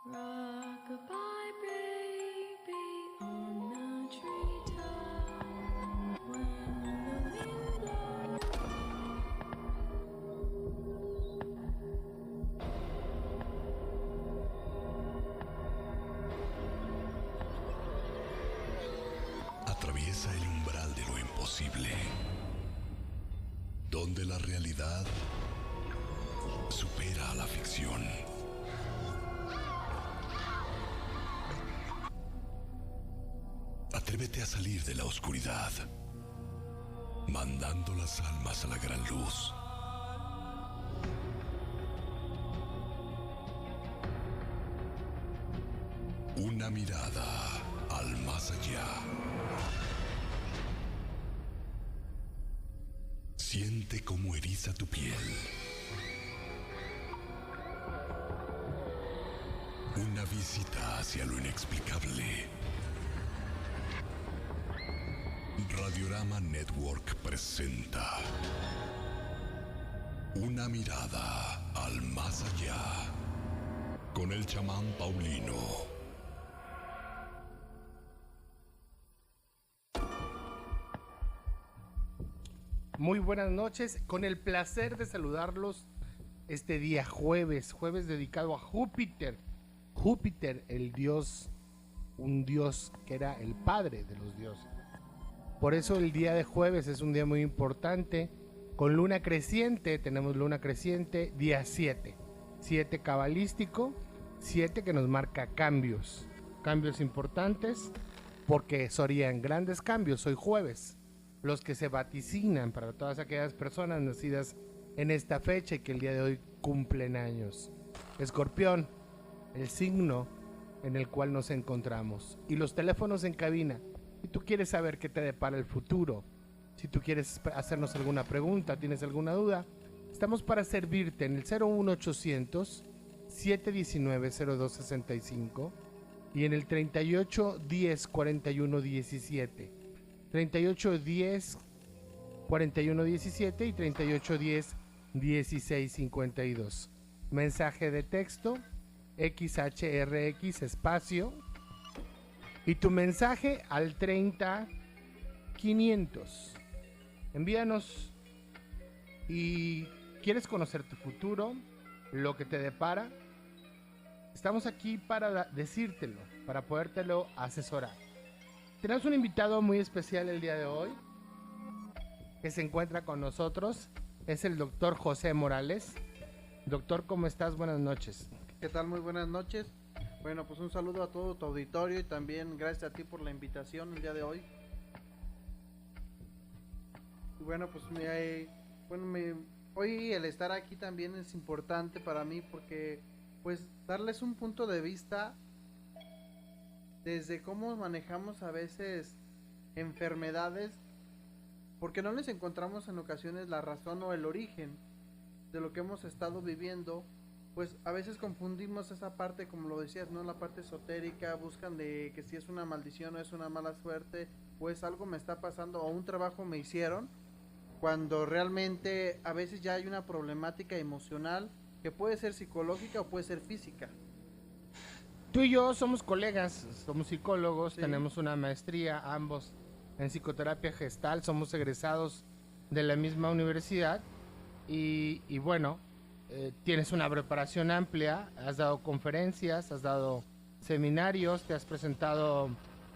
Rock-a-bye, baby, on a treetop when the wind blows. Atraviesa el umbral de lo imposible, donde la realidad supera a la ficción. Atrévete a salir de la oscuridad, mandando las almas a la gran luz. Una mirada al más allá. Siente cómo eriza tu piel. Una visita hacia lo inexplicable. Radiorama Network presenta Una mirada al más allá, con el chamán Paulino. Muy buenas noches, con el placer de saludarlos este día jueves dedicado a Júpiter. Júpiter, el dios, un dios que era el padre de los dioses. Por eso el día de jueves es un día muy importante. Con luna creciente, tenemos luna creciente, día 7. 7 cabalístico, 7 que nos marca cambios. Cambios importantes, porque serían grandes cambios hoy jueves. Los que se vaticinan para todas aquellas personas nacidas en esta fecha y que el día de hoy cumplen años. Escorpión, el signo en el cual nos encontramos. Y los teléfonos en cabina. Si tú quieres saber qué te depara el futuro, si tú quieres hacernos alguna pregunta, tienes alguna duda, estamos para servirte en el 01800 719 0265 y en el 38 10 41 17. 38 10 41 17 y 38 10 16 52. Mensaje de texto XHRX espacio y tu mensaje al 30 500. Envíanos y quieres conocer tu futuro, lo que te depara. Estamos aquí para decírtelo, para podértelo asesorar. Tenemos un invitado muy especial el día de hoy que se encuentra con nosotros. Es el doctor José Morales. Doctor, ¿cómo estás? Buenas noches. ¿Qué tal? Muy buenas noches. Bueno, pues un saludo a todo tu auditorio y también gracias a ti por la invitación el día de hoy. Y bueno, pues hoy el estar aquí también es importante para mí porque pues darles un punto de vista desde cómo manejamos a veces enfermedades, porque no les encontramos en ocasiones la razón o el origen de lo que hemos estado viviendo. Pues a veces confundimos esa parte, como lo decías, ¿no? La parte esotérica, buscan de que si es una maldición o es una mala suerte, o es algo me está pasando o un trabajo me hicieron, cuando realmente a veces ya hay una problemática emocional que puede ser psicológica o puede ser física. Tú y yo somos colegas, somos psicólogos, Sí. Tenemos una maestría ambos en psicoterapia gestal, somos egresados de la misma universidad y bueno, tienes una preparación amplia, has dado conferencias, has dado seminarios, te has presentado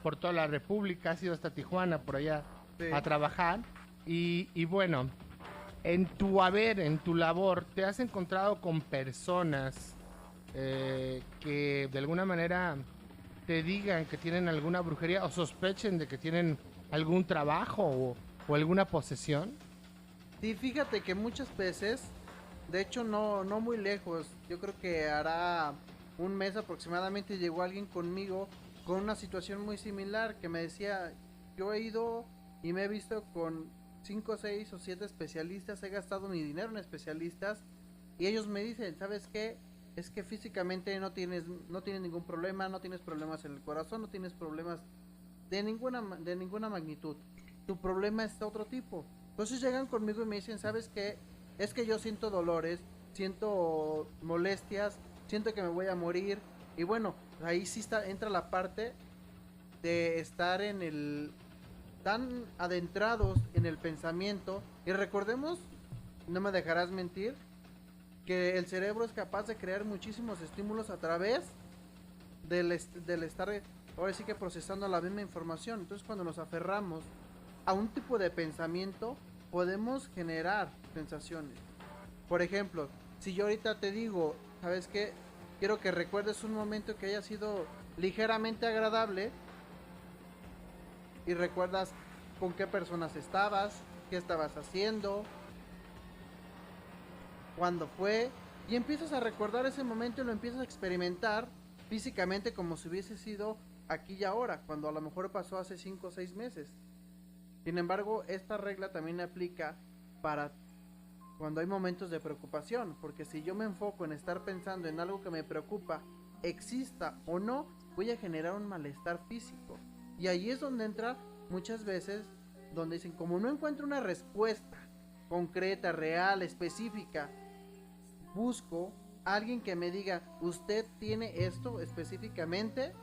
por toda la República, has ido hasta Tijuana por allá Sí. a trabajar y bueno, en tu haber, en tu labor, te has encontrado con personas que de alguna manera te digan que tienen alguna brujería o sospechen de que tienen algún trabajo o alguna posesión. Sí, fíjate que muchas veces, de hecho no muy lejos, yo creo que hará un mes aproximadamente llegó alguien conmigo con una situación muy similar que me decía, yo he ido y me he visto con 5, 6 o 7 especialistas, he gastado mi dinero en especialistas y ellos me dicen, ¿sabes qué? Es que físicamente no tienes ningún problema, no tienes problemas en el corazón, no tienes problemas de ninguna magnitud. Tu problema es de otro tipo. Entonces llegan conmigo y me dicen, ¿sabes qué? Es que yo siento dolores, siento molestias, siento que me voy a morir. Y bueno, ahí sí entra la parte de estar tan adentrados en el pensamiento. Y recordemos, no me dejarás mentir, que el cerebro es capaz de crear muchísimos estímulos a través del estar, ahora sí que procesando la misma información. Entonces cuando nos aferramos a un tipo de pensamiento, podemos generar sensaciones. Por ejemplo, si yo ahorita te digo, ¿sabes qué? Quiero que recuerdes un momento que haya sido ligeramente agradable y recuerdas con qué personas estabas, qué estabas haciendo, cuándo fue, y empiezas a recordar ese momento y lo empiezas a experimentar físicamente como si hubiese sido aquí y ahora, cuando a lo mejor pasó hace 5 o 6 meses. Sin embargo, esta regla también aplica para cuando hay momentos de preocupación, porque si yo me enfoco en estar pensando en algo que me preocupa, exista o no, voy a generar un malestar físico. Y ahí es donde entra muchas veces, donde dicen, como no encuentro una respuesta concreta, real, específica, busco a alguien que me diga, usted tiene esto específicamente,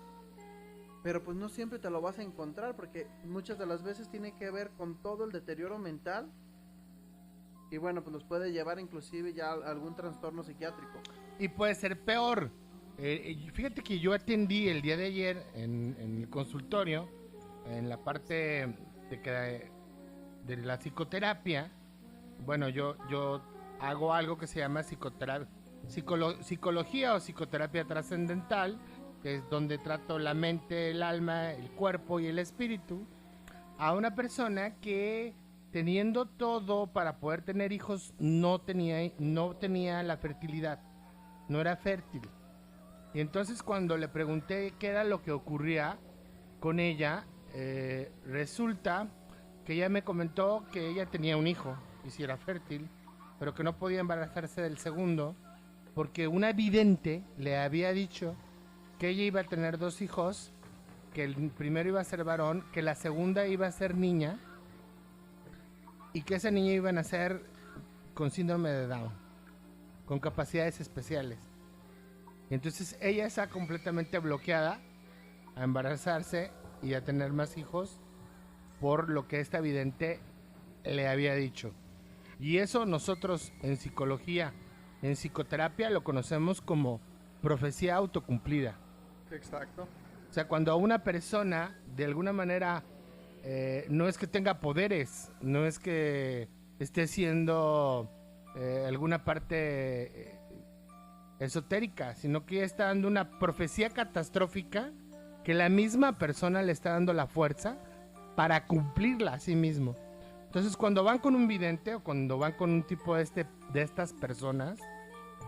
pero pues no siempre te lo vas a encontrar, porque muchas de las veces tiene que ver con todo el deterioro mental, y bueno, pues nos puede llevar inclusive ya a algún trastorno psiquiátrico. Y puede ser peor. Fíjate que yo atendí el día de ayer en el consultorio, en la parte de la psicoterapia. Bueno, yo hago algo que se llama psicología o psicoterapia trascendental, que es donde trato la mente, el alma, el cuerpo y el espíritu, a una persona que, teniendo todo para poder tener hijos, no tenía la fertilidad, no era fértil. Y entonces cuando le pregunté qué era lo que ocurría con ella, resulta que ella me comentó que ella tenía un hijo, y si era fértil, pero que no podía embarazarse del segundo, porque una vidente le había dicho que ella iba a tener 2 hijos, que el primero iba a ser varón, que la segunda iba a ser niña, y que esa niña iba a nacer con síndrome de Down, con capacidades especiales. Y entonces ella está completamente bloqueada a embarazarse y a tener más hijos por lo que esta vidente le había dicho. Y eso nosotros en psicología, en psicoterapia, lo conocemos como profecía autocumplida. Exacto. O sea, cuando a una persona, de alguna manera, no es que tenga poderes, no es que esté siendo alguna parte esotérica, sino que está dando una profecía catastrófica que la misma persona le está dando la fuerza para cumplirla a sí mismo. Entonces, cuando van con un vidente o cuando van con un tipo de estas personas,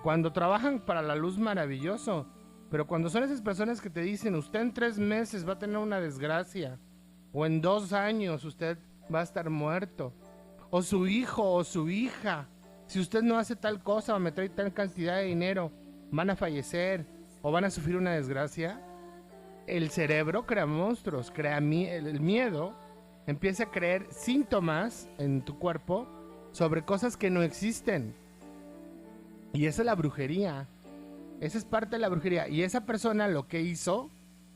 cuando trabajan para la luz, maravilloso, pero cuando son esas personas que te dicen, usted en 3 meses va a tener una desgracia, o en 2 años usted va a estar muerto, o su hijo o su hija, si usted no hace tal cosa o me trae tal cantidad de dinero, van a fallecer o van a sufrir una desgracia, el cerebro crea monstruos, crea el miedo, empieza a crear síntomas en tu cuerpo sobre cosas que no existen. Y esa es la brujería. Esa es parte de la brujería. Y esa persona lo que hizo,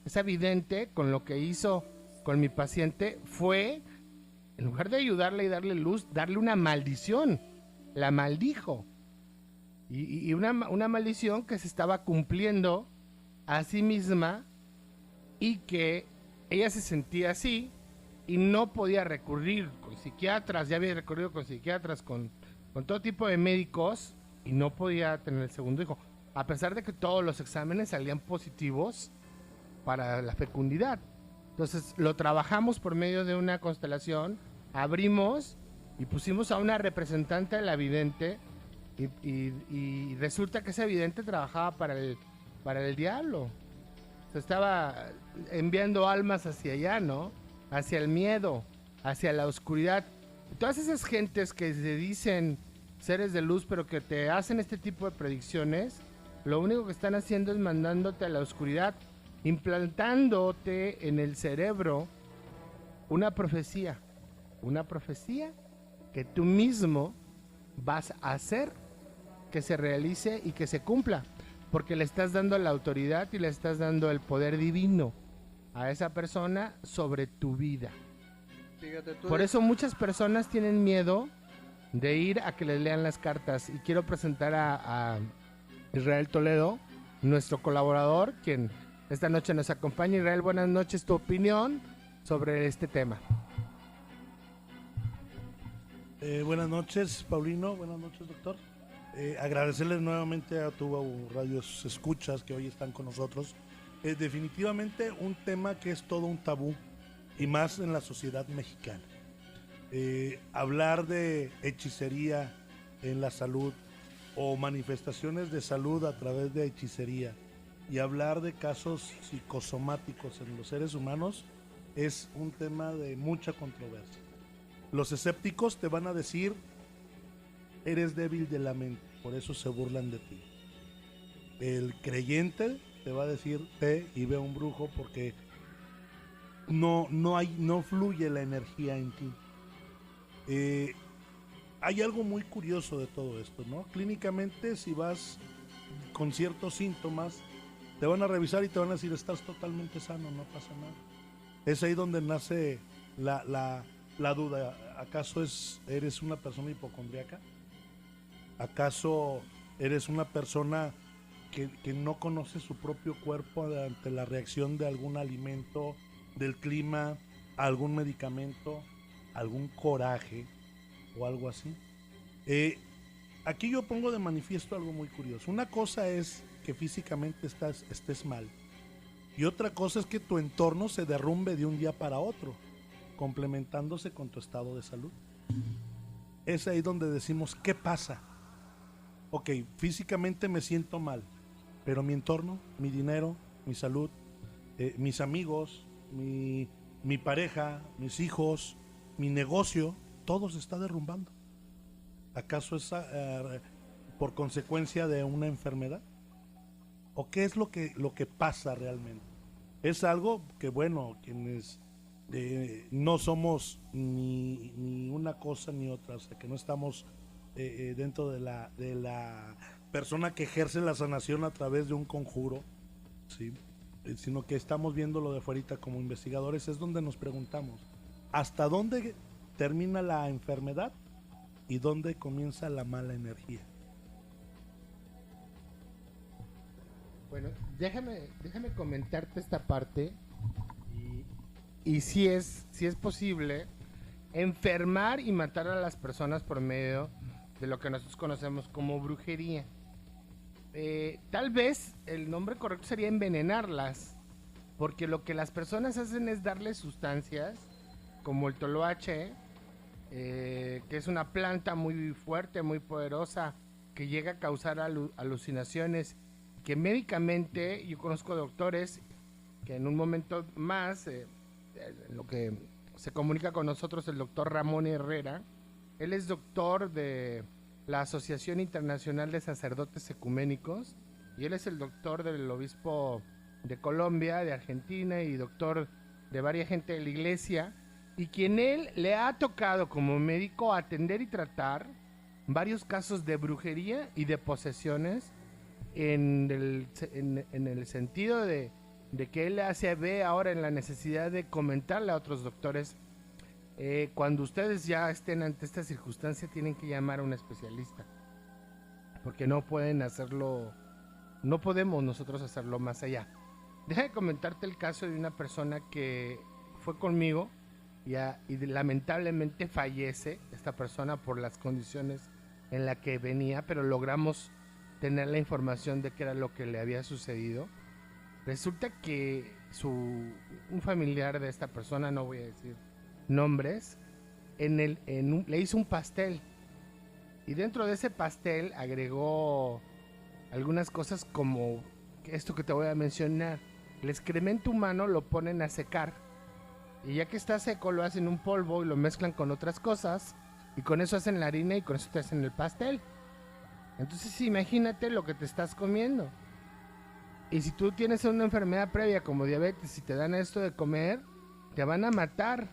esa vidente, con lo que hizo con mi paciente, fue, en lugar de ayudarle y darle luz, darle una maldición. La maldijo. Y una maldición que se estaba cumpliendo a sí misma y que ella se sentía así y no podía recurrir con psiquiatras. Ya había recurrido con psiquiatras, con todo tipo de médicos, y no podía tener el segundo hijo, a pesar de que todos los exámenes salían positivos para la fecundidad. Entonces lo trabajamos por medio de una constelación, abrimos y pusimos a una representante de la vidente, y resulta que esa vidente trabajaba para el diablo. Se estaba enviando almas hacia allá, ¿no? Hacia el miedo, hacia la oscuridad. Todas esas gentes que se dicen seres de luz, pero que te hacen este tipo de predicciones, lo único que están haciendo es mandándote a la oscuridad, implantándote en el cerebro una profecía que tú mismo vas a hacer que se realice y que se cumpla, porque le estás dando la autoridad y le estás dando el poder divino a esa persona sobre tu vida. Fíjate, tú Por eso muchas personas tienen miedo de ir a que les lean las cartas, y quiero presentar a Israel Toledo, nuestro colaborador, quien esta noche nos acompaña. Israel, buenas noches, tu opinión sobre este tema. Buenas noches, Paulino. Buenas noches, doctor. Agradecerles nuevamente a tu radios escuchas que hoy están con nosotros. Definitivamente un tema que es todo un tabú, y más en la sociedad mexicana. Hablar de hechicería en la salud o manifestaciones de salud a través de hechicería y hablar de casos psicosomáticos en los seres humanos es un tema de mucha controversia. Los escépticos te van a decir: eres débil de la mente, por eso se burlan de ti. El creyente te va a decir: ve y ve a un brujo, porque no fluye la energía en ti. Hay algo muy curioso de todo esto, ¿no? Clínicamente, si vas con ciertos síntomas, te van a revisar y te van a decir: estás totalmente sano, no pasa nada. Es ahí donde nace la duda. ¿Acaso eres una persona hipocondríaca? ¿Acaso eres una persona que no conoce su propio cuerpo ante la reacción de algún alimento, del clima, algún medicamento, algún coraje o algo así? Aquí yo pongo de manifiesto algo muy curioso. Una cosa es que físicamente estés mal, y otra cosa es que tu entorno se derrumbe de un día para otro, complementándose con tu estado de salud. Es ahí donde decimos: ¿qué pasa? Ok, físicamente me siento mal, pero mi entorno, mi dinero, mi salud, mis amigos, mi pareja, mis hijos, mi negocio, todo se está derrumbando. ¿Acaso es por consecuencia de una enfermedad? ¿O qué es lo que pasa realmente? Es algo que, bueno, quienes no somos ni una cosa ni otra, o sea, que no estamos dentro de la persona que ejerce la sanación a través de un conjuro, ¿sí? Sino que estamos viéndolo de fuera como investigadores, es donde nos preguntamos: ¿hasta dónde termina la enfermedad y dónde comienza la mala energía? Bueno, déjame comentarte esta parte, y si es posible enfermar y matar a las personas por medio de lo que nosotros conocemos como brujería. Tal vez el nombre correcto sería envenenarlas, porque lo que las personas hacen es darles sustancias como el toloache, que es una planta muy fuerte, muy poderosa, que llega a causar alucinaciones, que médicamente yo conozco doctores que en un momento más, lo que se comunica con nosotros el doctor Ramón Herrera. Él es doctor de la Asociación Internacional de Sacerdotes Ecuménicos, y él es el doctor del obispo de Colombia, de Argentina, y doctor de varias gente de la iglesia, y quien él le ha tocado como médico atender y tratar varios casos de brujería y de posesiones, en el sentido de que él se ve ahora en la necesidad de comentarle a otros doctores: cuando ustedes ya estén ante esta circunstancia, tienen que llamar a un especialista, porque no pueden hacerlo, no podemos nosotros hacerlo más allá. Deja de comentarte el caso de una persona que fue conmigo y lamentablemente fallece esta persona por las condiciones en las que venía, pero logramos tener la información de qué era lo que le había sucedido. Resulta que un familiar de esta persona, no voy a decir nombres, le hizo un pastel, y dentro de ese pastel agregó algunas cosas como esto que te voy a mencionar. El excremento humano lo ponen a secar, y ya que está seco lo hacen un polvo y lo mezclan con otras cosas, y con eso hacen la harina, y con eso te hacen el pastel. Entonces imagínate lo que te estás comiendo. Y si tú tienes una enfermedad previa como diabetes y te dan esto de comer, te van a matar.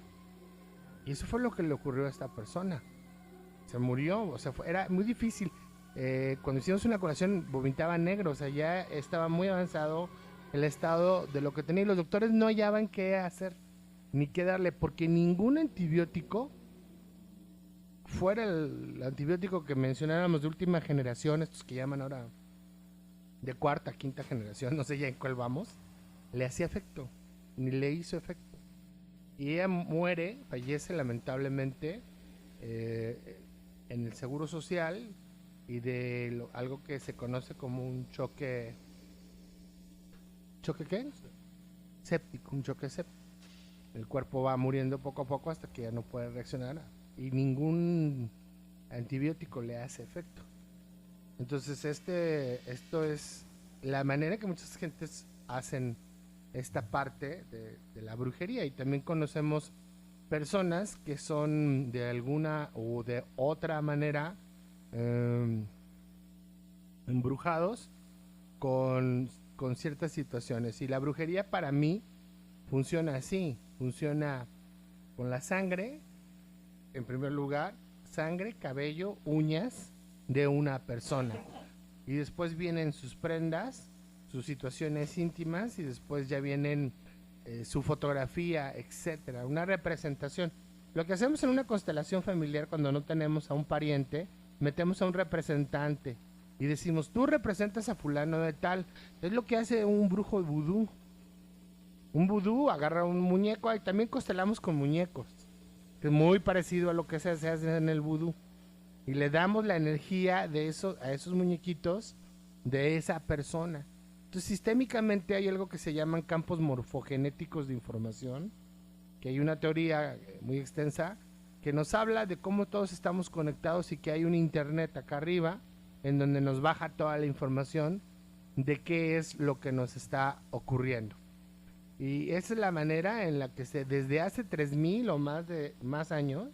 Y eso fue lo que le ocurrió a esta persona. Se murió, o sea, era muy difícil. Cuando hicimos una curación vomitaba negro, o sea, ya estaba muy avanzado el estado de lo que tenía y los doctores no hallaban qué hacer ni qué darle, porque ningún antibiótico, fuera el antibiótico que mencionábamos de última generación, estos que llaman ahora de cuarta, quinta generación, no sé ya en cuál vamos, le hacía efecto, ni le hizo efecto. Y ella muere, fallece lamentablemente en el Seguro Social y de algo que se conoce como un choque. ¿Choque qué? Séptico, un choque séptico. El cuerpo va muriendo poco a poco hasta que ya no puede reaccionar y ningún antibiótico le hace efecto. Entonces esto es la manera que muchas gentes hacen esta parte de la brujería, y también conocemos personas que son de alguna o de otra manera embrujados con ciertas situaciones. Y la brujería para mí funciona así, funciona con la sangre, en primer lugar, sangre, cabello, uñas de una persona. Y después vienen sus prendas, sus situaciones íntimas, y después ya vienen su fotografía, etcétera, una representación. Lo que hacemos en una constelación familiar cuando no tenemos a un pariente, metemos a un representante y decimos, tú representas a fulano de tal. Es lo que hace un brujo vudú. Un vudú agarra un muñeco, y también constelamos con muñecos, que es muy parecido a lo que se hace en el vudú. Y le damos la energía de a esos muñequitos de esa persona. Entonces, sistémicamente hay algo que se llaman campos morfogenéticos de información, que hay una teoría muy extensa que nos habla de cómo todos estamos conectados y que hay un internet acá arriba en donde nos baja toda la información de qué es lo que nos está ocurriendo. Y esa es la manera en la que desde hace 3000 o más años,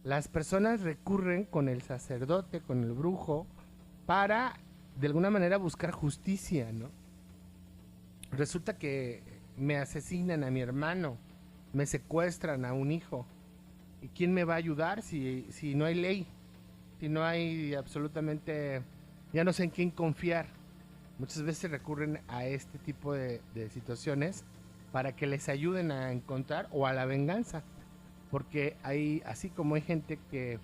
las personas recurren con el sacerdote, con el brujo, para de alguna manera buscar justicia, ¿no? Resulta que me asesinan a mi hermano, me secuestran a un hijo. ¿Y quién me va a ayudar si no hay ley? Si no hay absolutamente, ya no sé en quién confiar. Muchas veces recurren a este tipo de situaciones para que les ayuden a encontrar, o a la venganza. Porque así como hay gente que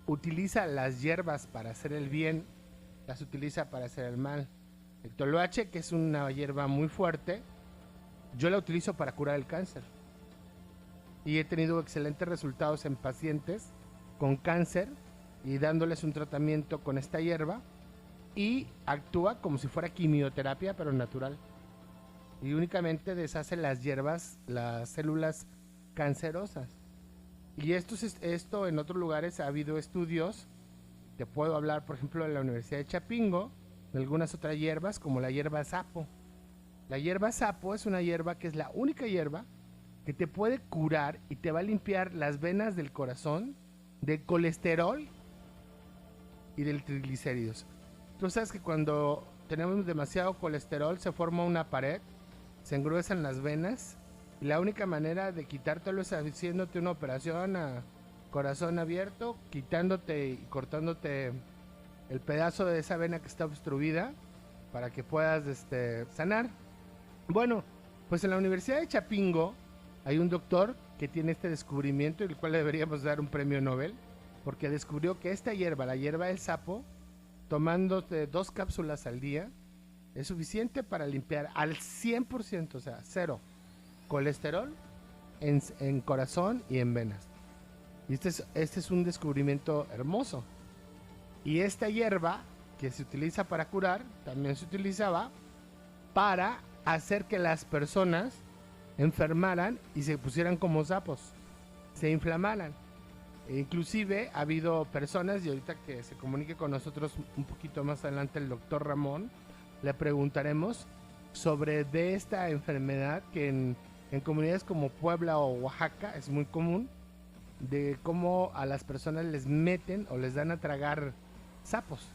utiliza las hierbas para hacer el bien, las utiliza para hacer el mal. El toloache, que es una hierba muy fuerte, yo la utilizo para curar el cáncer. Y he tenido excelentes resultados en pacientes con cáncer y dándoles un tratamiento con esta hierba, y actúa como si fuera quimioterapia, pero natural. Y únicamente deshace las hierbas, las células cancerosas. Y esto en otros lugares ha habido estudios. Te puedo hablar, por ejemplo, de la Universidad de Chapingo, de algunas otras hierbas, como la hierba sapo. La hierba sapo es una hierba que es la única hierba que te puede curar y te va a limpiar las venas del corazón, del colesterol y del triglicéridos. Tú sabes que cuando tenemos demasiado colesterol se forma una pared, se engruesan las venas, y la única manera de quitártelo es haciéndote una operación a corazón abierto, quitándote y cortándote el pedazo de esa vena que está obstruida para que puedas sanar. Bueno, pues en la Universidad de Chapingo hay un doctor que tiene este descubrimiento, y el cual le deberíamos dar un premio Nobel, porque descubrió que esta hierba, la hierba del sapo, tomándote 2 cápsulas al día, es suficiente para limpiar al 100%, o sea, 0 colesterol en corazón y en venas. Y este es un descubrimiento hermoso. Y esta hierba que se utiliza para curar, también se utilizaba para hacer que las personas enfermaran y se pusieran como sapos, se inflamaran. E inclusive ha habido personas, y ahorita que se comunique con nosotros un poquito más adelante el doctor Ramón, le preguntaremos sobre de esta enfermedad que en comunidades como Puebla o Oaxaca es muy común, de cómo a las personas les meten o les dan a tragar sapos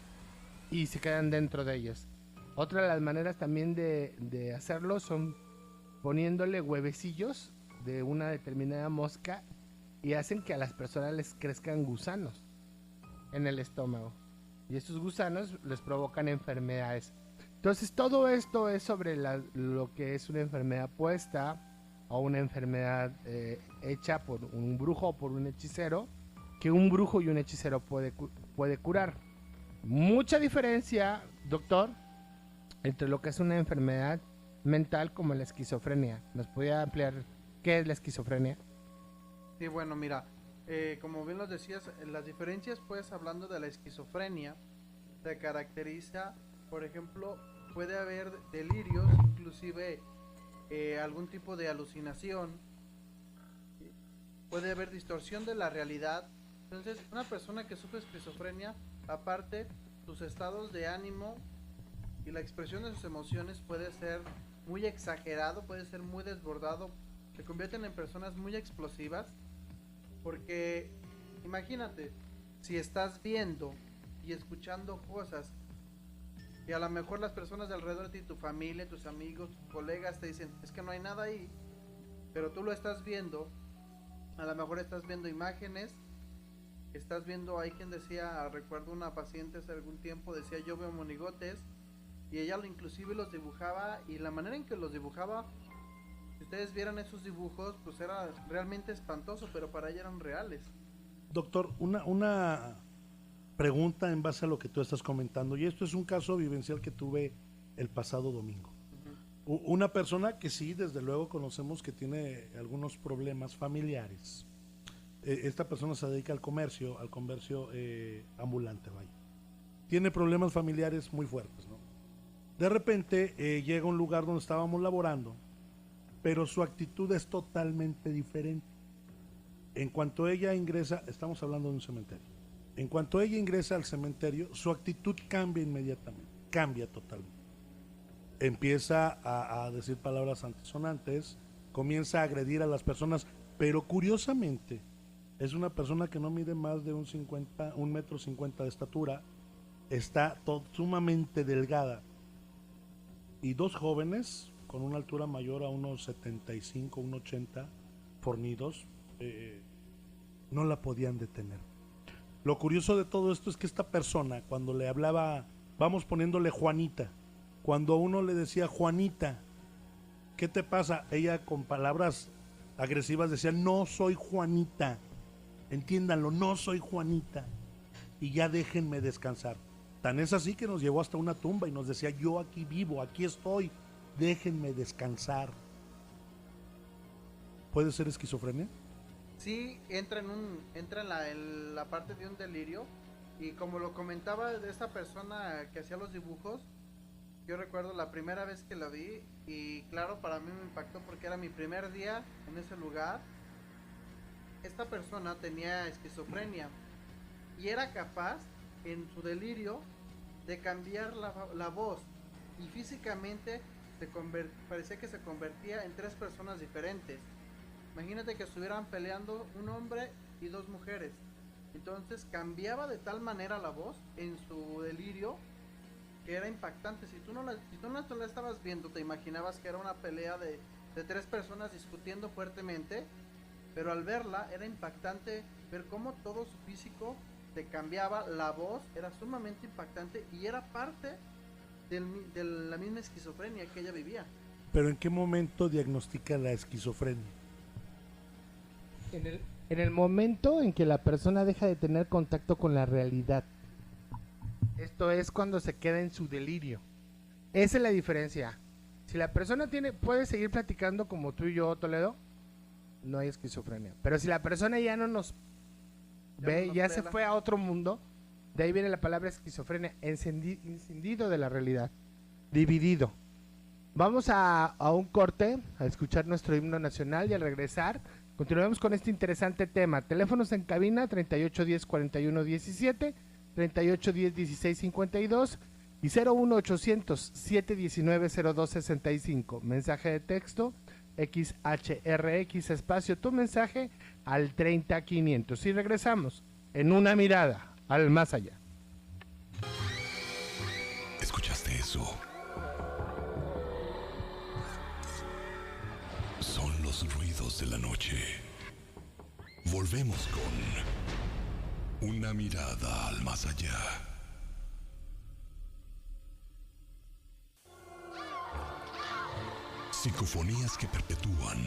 y se quedan dentro de ellos. Otra de las maneras también de hacerlo son poniéndole huevecillos de una determinada mosca y hacen que a las personas les crezcan gusanos en el estómago. Y estos gusanos les provocan enfermedades. Entonces todo esto es sobre lo que es una enfermedad puesta o una enfermedad hecha por un brujo o por un hechicero, que un brujo y un hechicero puede curar. Mucha diferencia, doctor, entre lo que es una enfermedad mental como la esquizofrenia. ¿Nos podría ampliar qué es la esquizofrenia? Sí, bueno, mira, como bien lo decías, las diferencias, pues, hablando de la esquizofrenia, se caracteriza, por ejemplo, puede haber delirios, inclusive algún tipo de alucinación, puede haber distorsión de la realidad. Entonces, una persona que sufre esquizofrenia, aparte, sus estados de ánimo y la expresión de sus emociones puede ser muy exagerado, puede ser muy desbordado, se convierten en personas muy explosivas, porque imagínate, si estás viendo y escuchando cosas y a lo mejor las personas de alrededor de ti, tu familia, tus amigos, tus colegas te dicen, es que no hay nada ahí, pero tú lo estás viendo, a lo mejor estás viendo imágenes, estás viendo, hay quien decía, recuerdo una paciente hace algún tiempo, decía yo veo monigotes, y ella inclusive los dibujaba, y la manera en que los dibujaba, si ustedes vieran esos dibujos, pues era realmente espantoso, pero para ella eran reales. Doctor, una pregunta en base a lo que tú estás comentando, y esto es un caso vivencial que tuve el pasado domingo. Una persona que sí, desde luego conocemos que tiene algunos problemas familiares. Esta persona se dedica al comercio ambulante, vaya. Tiene problemas familiares muy fuertes, ¿no? De repente llega a un lugar donde estábamos laborando, pero su actitud es totalmente diferente. En cuanto ella ingresa, estamos hablando de un cementerio. En cuanto ella ingresa al cementerio, su actitud cambia inmediatamente, cambia totalmente. Empieza a decir palabras antisonantes, comienza a agredir a las personas, pero curiosamente es una persona que no mide más de 1,50 m de estatura, está sumamente delgada, y dos jóvenes con una altura mayor a unos 75, 1,80, fornidos, no la podían detener. Lo curioso de todo esto es que esta persona, cuando le hablaba, vamos poniéndole Juanita, cuando uno le decía Juanita, ¿qué te pasa? Ella con palabras agresivas decía, no soy Juanita, entiéndanlo, no soy Juanita, y ya déjenme descansar. Tan es así que nos llevó hasta una tumba y nos decía, yo aquí vivo, aquí estoy, déjenme descansar. ¿Puede ser esquizofrenia? Sí, entra en la parte de un delirio, y como lo comentaba de esta persona que hacía los dibujos, yo recuerdo la primera vez que la vi, y claro, para mí me impactó porque era mi primer día en ese lugar. Esta persona tenía esquizofrenia y era capaz en su delirio de cambiar la voz, y físicamente parecía que se convertía en tres personas diferentes. Imagínate que estuvieran peleando un hombre y dos mujeres, entonces cambiaba de tal manera la voz en su delirio que era impactante. Si tú no la estabas viendo, te imaginabas que era una pelea de tres personas discutiendo fuertemente, pero al verla era impactante ver cómo todo su físico te cambiaba, la voz era sumamente impactante y era parte de la misma esquizofrenia que ella vivía. ¿Pero en qué momento diagnostica la esquizofrenia? En el momento en que la persona deja de tener contacto con la realidad. Esto es cuando se queda en su delirio. Esa es la diferencia. Si la persona puede seguir platicando como tú y yo, Toledo, no hay esquizofrenia. Pero si la persona ya no nos ve, ya se fue a otro mundo, de ahí viene la palabra esquizofrenia, encendido de la realidad, dividido. Vamos a un corte, a escuchar nuestro himno nacional, y al regresar continuamos con este interesante tema. Teléfonos en cabina 3810-4117, 3810-1652 y 01800-719-0265. Mensaje de texto XHRX espacio tu mensaje al 30500. Y regresamos en una mirada al más allá. ¿Escuchaste eso? Son los ruidos de la noche. Volvemos con una mirada al más allá. Psicofonías que perpetúan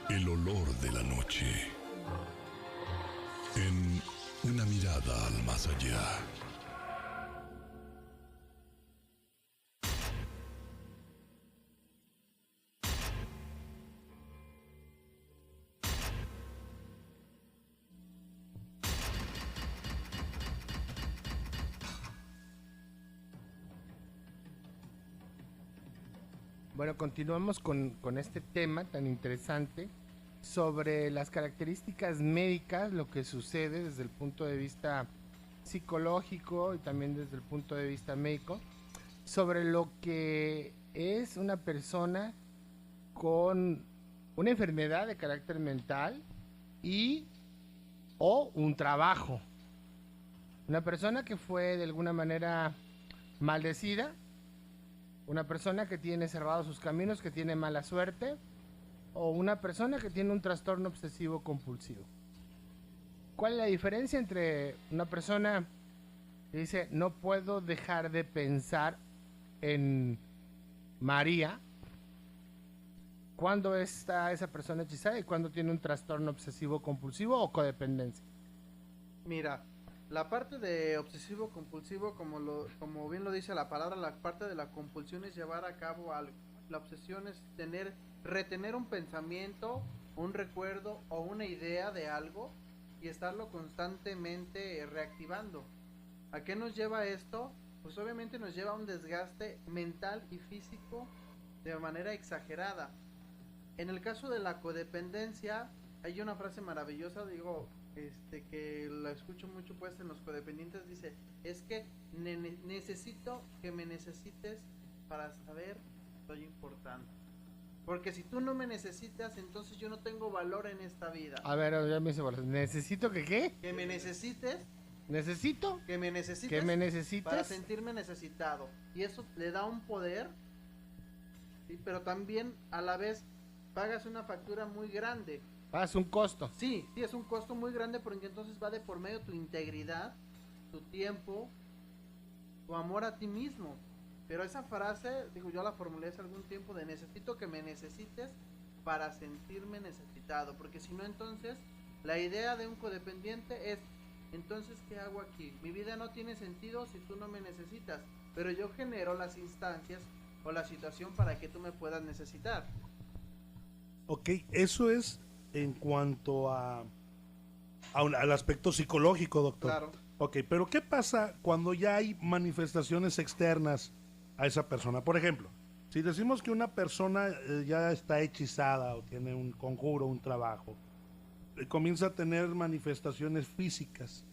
el olor de la noche. En una mirada al más allá. Bueno, continuamos con este tema tan interesante sobre las características médicas, lo que sucede desde el punto de vista psicológico y también desde el punto de vista médico, sobre lo que es una persona con una enfermedad de carácter mental y o un trabajo. Una persona que fue de alguna manera maldecida, una persona que tiene cerrados sus caminos, que tiene mala suerte, o una persona que tiene un trastorno obsesivo compulsivo. ¿Cuál es la diferencia entre una persona que dice no puedo dejar de pensar en María, cuando está esa persona hechizada y cuando tiene un trastorno obsesivo compulsivo o codependencia? Mira, la parte de obsesivo compulsivo, como bien lo dice la palabra, la parte de la compulsión es llevar a cabo algo. La obsesión es retener un pensamiento, un recuerdo o una idea de algo y estarlo constantemente reactivando. ¿A qué nos lleva esto? Pues obviamente nos lleva a un desgaste mental y físico de manera exagerada. En el caso de la codependencia, hay una frase maravillosa, que la escucho mucho pues en los codependientes, dice, es que necesito que me necesites para saber que estoy importante. Porque si tú no me necesitas, entonces yo no tengo valor en esta vida. A ver, ya me hice bolas. ¿Necesito que qué? Que me necesites. ¿Necesito? Que me necesites. ¿Que me necesites? Para sentirme necesitado. Y eso le da un poder, ¿sí? Pero también a la vez pagas una factura muy grande. Pagas un costo. Sí, es un costo muy grande porque entonces va de por medio tu integridad, tu tiempo, tu amor a ti mismo. Pero esa frase, yo la formulé hace algún tiempo de necesito que me necesites para sentirme necesitado. Porque si no, entonces la idea de un codependiente es, entonces ¿qué hago aquí? Mi vida no tiene sentido si tú no me necesitas. Pero yo genero las instancias o la situación para que tú me puedas necesitar. Ok, eso es en cuanto al aspecto psicológico, doctor. Claro. Ok, pero ¿qué pasa cuando ya hay manifestaciones externas a esa persona? Por ejemplo, si decimos que una persona ya está hechizada o tiene un conjuro, un trabajo, comienza a tener manifestaciones físicas.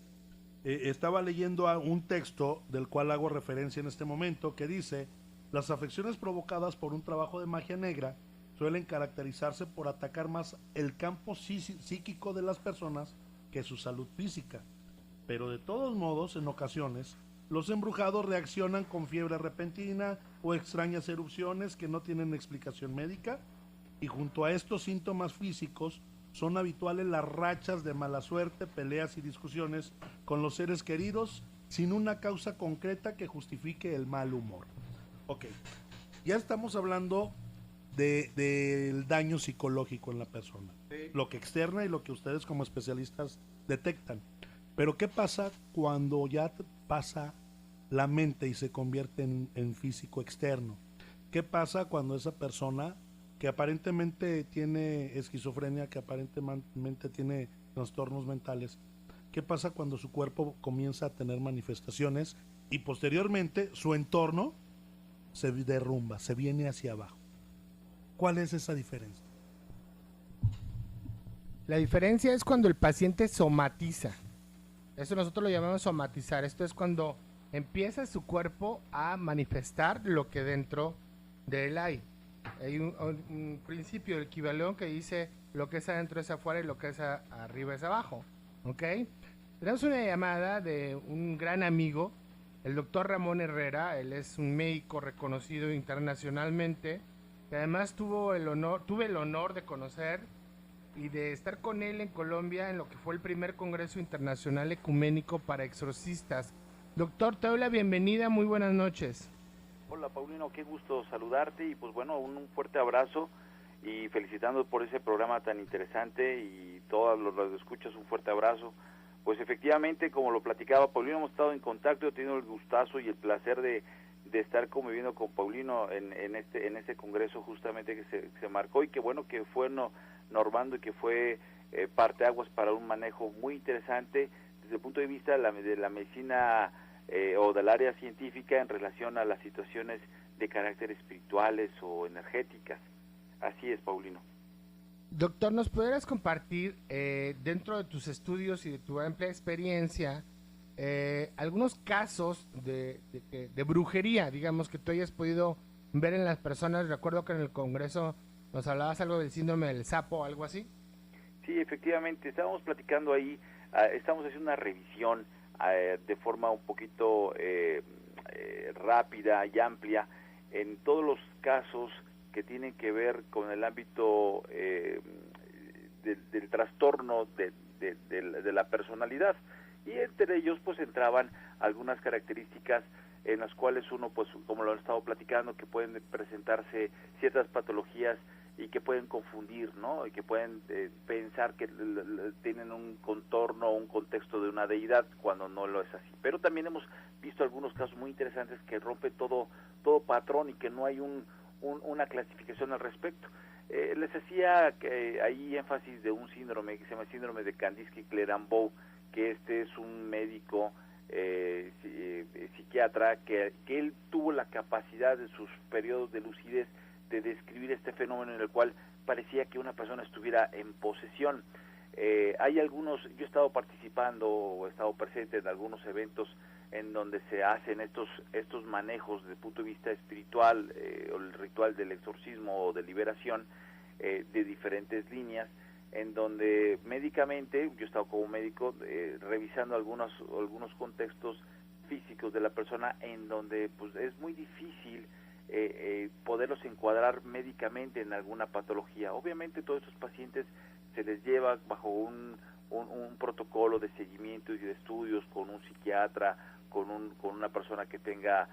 Estaba leyendo un texto del cual hago referencia en este momento que dice: las afecciones provocadas por un trabajo de magia negra suelen caracterizarse por atacar más el campo psíquico de las personas que su salud física. Pero de todos modos, en ocasiones, los embrujados reaccionan con fiebre repentina o extrañas erupciones que no tienen explicación médica, y junto a estos síntomas físicos son habituales las rachas de mala suerte, peleas y discusiones con los seres queridos sin una causa concreta que justifique el mal humor. Ok, ya estamos hablando del daño psicológico en la persona, Sí. lo que externa y lo que ustedes como especialistas detectan. Pero ¿qué pasa cuando ya pasa la mente y se convierte en físico externo? ¿Qué pasa cuando esa persona que aparentemente tiene esquizofrenia, que aparentemente tiene trastornos mentales, qué pasa cuando su cuerpo comienza a tener manifestaciones y posteriormente su entorno se derrumba, se viene hacia abajo? ¿Cuál es esa diferencia? La diferencia es cuando el paciente somatiza. Eso nosotros lo llamamos somatizar. Esto es cuando empieza su cuerpo a manifestar lo que dentro de él hay. Hay un principio del Kybalión que dice lo que es adentro es afuera y lo que es arriba es abajo. ¿Ok? Tenemos una llamada de un gran amigo, el doctor Ramón Herrera. Él es un médico reconocido internacionalmente, que además tuve el honor de conocer y de estar con él en Colombia en lo que fue el primer Congreso Internacional Ecuménico para Exorcistas. Doctor, te doy la bienvenida, muy buenas noches. Hola Paulino, qué gusto saludarte y pues bueno, un fuerte abrazo y felicitando por ese programa tan interesante y todos los radioescuchas un fuerte abrazo. Pues efectivamente, como lo platicaba Paulino, hemos estado en contacto, he tenido el gustazo y el placer de estar conviviendo con Paulino en este congreso justamente que se marcó y que bueno, que fue normando y que fue parteaguas para un manejo muy interesante desde el punto de vista de la medicina o del área científica en relación a las situaciones de carácter espirituales o energéticas. Así es, Paulino. Doctor, ¿nos podrías compartir dentro de tus estudios y de tu amplia experiencia algunos casos de brujería, digamos, que tú hayas podido ver en las personas? Recuerdo que en el Congreso nos hablabas algo del síndrome del sapo o algo así. Sí, efectivamente, estábamos platicando ahí, estamos haciendo una revisión de forma un poquito rápida y amplia en todos los casos que tienen que ver con el ámbito del trastorno de la personalidad, y entre ellos pues entraban algunas características en las cuales uno, pues como lo han estado platicando, que pueden presentarse ciertas patologías y que pueden confundir, ¿no? Y que pueden pensar que tienen un contorno o un contexto de una deidad cuando no lo es así. Pero también hemos visto algunos casos muy interesantes que rompen todo patrón y que no hay una clasificación al respecto. Les hacía ahí énfasis de un síndrome que se llama síndrome de Kandinsky-Clerambault, que es un médico psiquiatra que él tuvo la capacidad de sus periodos de lucidez de describir este fenómeno en el cual parecía que una persona estuviera en posesión. Hay algunos, yo he estado participando o he estado presente en algunos eventos en donde se hacen estos manejos desde el punto de vista espiritual o el ritual del exorcismo o de liberación de diferentes líneas, en donde médicamente, yo he estado como médico revisando algunos contextos físicos de la persona en donde pues es muy difícil poderlos encuadrar médicamente en alguna patología. Obviamente todos estos pacientes se les lleva bajo un protocolo de seguimiento y de estudios con un psiquiatra, con una persona que tenga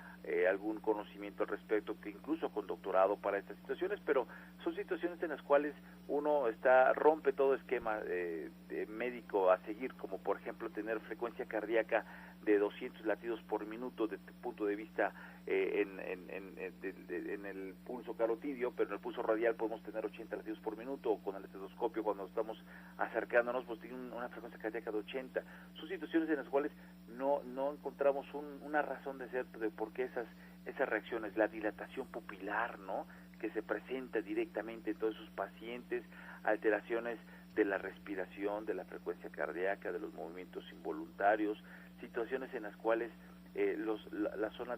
algún conocimiento al respecto, que incluso con doctorado para estas situaciones, pero son situaciones en las cuales uno rompe todo esquema médico a seguir, como por ejemplo tener frecuencia cardíaca de 200 latidos por minuto desde tu punto de vista en el pulso carotidio, pero en el pulso radial podemos tener 80 latidos por minuto, o con el estetoscopio cuando estamos acercándonos pues tiene una frecuencia cardíaca de 80. Son situaciones en las cuales no encontramos una razón de ser de por qué esas reacciones, la dilatación pupilar, ¿no?, que se presenta directamente en todos esos pacientes, alteraciones de la respiración, de la frecuencia cardíaca, de los movimientos involuntarios, situaciones en las cuales la zona